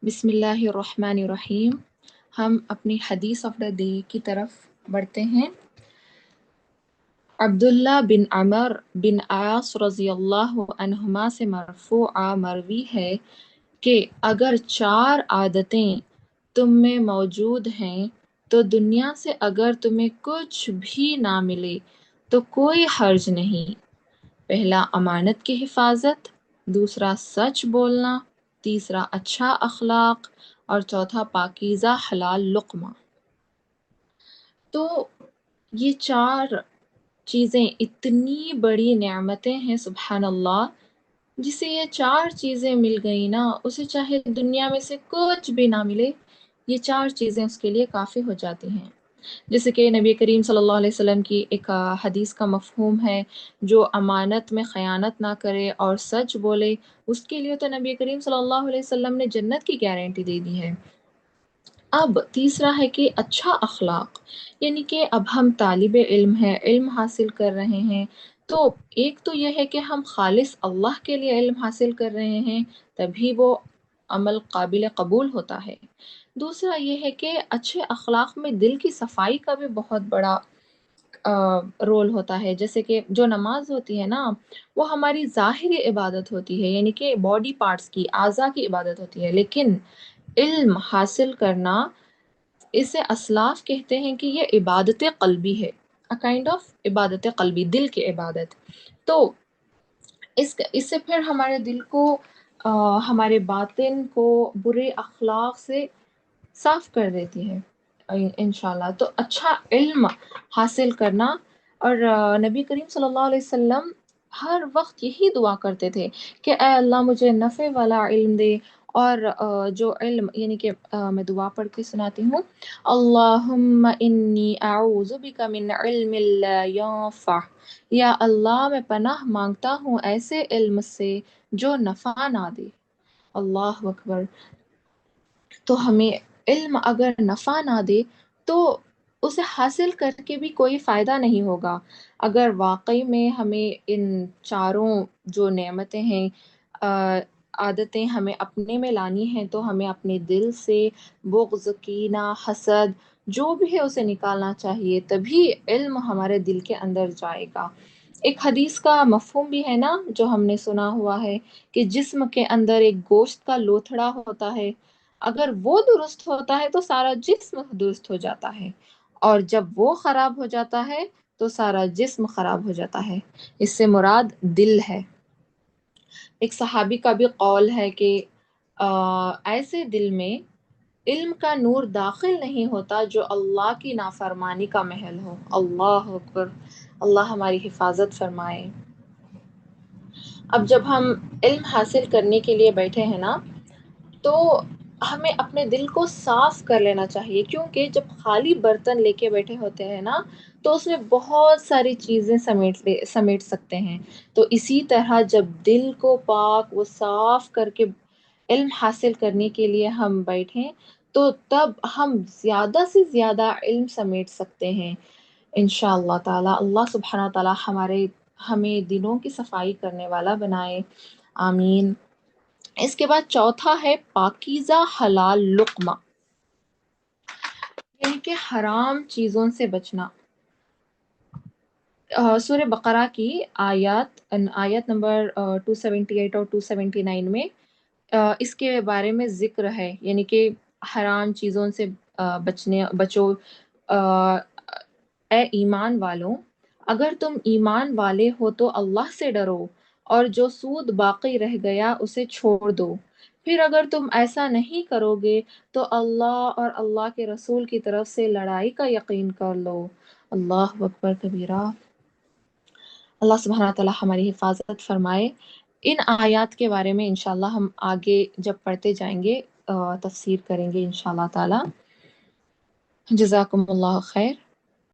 بسم اللہ الرحمن الرحیم۔ ہم اپنی حدیث آف دا ڈے کی طرف بڑھتے ہیں۔ عبداللہ بن عمر بن عاص رضی اللہ عنہما سے مرفوعہ مروی ہے کہ اگر 4 عادتیں تم میں موجود ہیں تو دنیا سے اگر تمہیں کچھ بھی نہ ملے تو کوئی حرج نہیں۔ پہلا امانت کی حفاظت، دوسرا سچ بولنا، تیسرا اچھا اخلاق اور چوتھا پاکیزہ حلال لقمہ۔ تو یہ 4 چیزیں اتنی بڑی نعمتیں ہیں، سبحان اللہ، جسے یہ 4 چیزیں مل گئی نا، اسے چاہے دنیا میں سے کچھ بھی نہ ملے، یہ 4 چیزیں اس کے لیے کافی ہو جاتی ہیں۔ جیسے کہ نبی کریم صلی اللہ علیہ وسلم کی ایک حدیث کا مفہوم ہے، جو امانت میں خیانت نہ کرے اور سچ بولے، اس کے لیے تو نبی کریم صلی اللہ علیہ وسلم نے جنت کی گارنٹی دے دی ہے۔ اب تیسرا ہے کہ اچھا اخلاق، یعنی کہ اب ہم طالب علم ہیں، علم حاصل کر رہے ہیں، تو ایک تو یہ ہے کہ ہم خالص اللہ کے لیے علم حاصل کر رہے ہیں، تبھی وہ عمل قابل قبول ہوتا ہے۔ دوسرا یہ ہے کہ اچھے اخلاق میں دل کی صفائی کا بھی بہت بڑا رول ہوتا ہے۔ جیسے کہ جو نماز ہوتی ہے نا، وہ ہماری ظاہری عبادت ہوتی ہے، یعنی کہ باڈی پارٹس کی، اعضاء کی عبادت ہوتی ہے، لیکن علم حاصل کرنا، اسے اسلاف کہتے ہیں کہ یہ عبادت قلبی ہے، کائنڈ آف عبادت قلبی، دل کی عبادت۔ تو اس سے پھر ہمارے دل کو، ہمارے باطن کو برے اخلاق سے صاف کر دیتی ہے انشاءاللہ۔ تو اچھا علم حاصل کرنا، اور نبی کریم صلی اللہ علیہ وسلم ہر وقت یہی دعا کرتے تھے کہ اے اللہ مجھے نفع والا علم دے، اور جو علم، یعنی کہ میں دعا پڑھ کے سناتی ہوں، اللہم انی اعوذ بک من علم لا ینفع، یا اللہ میں پناہ مانگتا ہوں ایسے علم سے جو نفع نہ دے۔ اللہ اکبر۔ تو ہمیں علم اگر نفع نہ دے تو اسے حاصل کر کے بھی کوئی فائدہ نہیں ہوگا۔ اگر واقعی میں ہمیں ان چاروں جو نعمتیں ہیں، عادتیں ہمیں اپنے میں لانی ہیں، تو ہمیں اپنے دل سے بغض، کینہ، حسد، جو بھی ہے اسے نکالنا چاہیے، تبھی علم ہمارے دل کے اندر جائے گا۔ ایک حدیث کا مفہوم بھی ہے نا، جو ہم نے سنا ہوا ہے، کہ جسم کے اندر ایک گوشت کا لوتھڑا ہوتا ہے، اگر وہ درست ہوتا ہے تو سارا جسم درست ہو جاتا ہے، اور جب وہ خراب ہو جاتا ہے تو سارا جسم خراب ہو جاتا ہے۔ اس سے مراد دل ہے۔ ایک صحابی کا بھی قول ہے کہ ایسے دل میں علم کا نور داخل نہیں ہوتا جو اللہ کی نافرمانی کا محل ہو۔ اللہ اکبر۔ اللہ ہماری حفاظت فرمائے۔ اب جب ہم علم حاصل کرنے کے لیے بیٹھے ہیں نا، تو ہمیں اپنے دل کو صاف کر لینا چاہیے، کیونکہ جب خالی برتن لے کے بیٹھے ہوتے ہیں نا، تو اس میں بہت ساری چیزیں سمیٹ سکتے ہیں۔ تو اسی طرح جب دل کو پاک و صاف کر کے علم حاصل کرنے کے لیے ہم بیٹھیں، تو تب ہم زیادہ سے زیادہ علم سمیٹ سکتے ہیں انشاءاللہ تعالی۔ اللہ سبحانہ تعالی ہمیں دلوں کی صفائی کرنے والا بنائے، آمین۔ اس کے بعد چوتھا ہے پاکیزہ حلال لقمہ، یعنی کہ حرام چیزوں سے بچنا۔ سورہ بقرہ کی آیت نمبر 278 اور 279 میں اس کے بارے میں ذکر ہے، یعنی کہ حرام چیزوں سے بچو۔ اے ایمان والوں، اگر تم ایمان والے ہو تو اللہ سے ڈرو، اور جو سود باقی رہ گیا اسے چھوڑ دو۔ پھر اگر تم ایسا نہیں کرو گے تو اللہ اور اللہ کے رسول کی طرف سے لڑائی کا یقین کر لو۔ اللہ اکبر کبیرہ۔ اللہ سبحانہ تعالی ہماری حفاظت فرمائے۔ ان آیات کے بارے میں انشاءاللہ ہم آگے جب پڑھتے جائیں گے تفسیر کریں گے انشاءاللہ تعالی۔ جزاکم اللہ خیر۔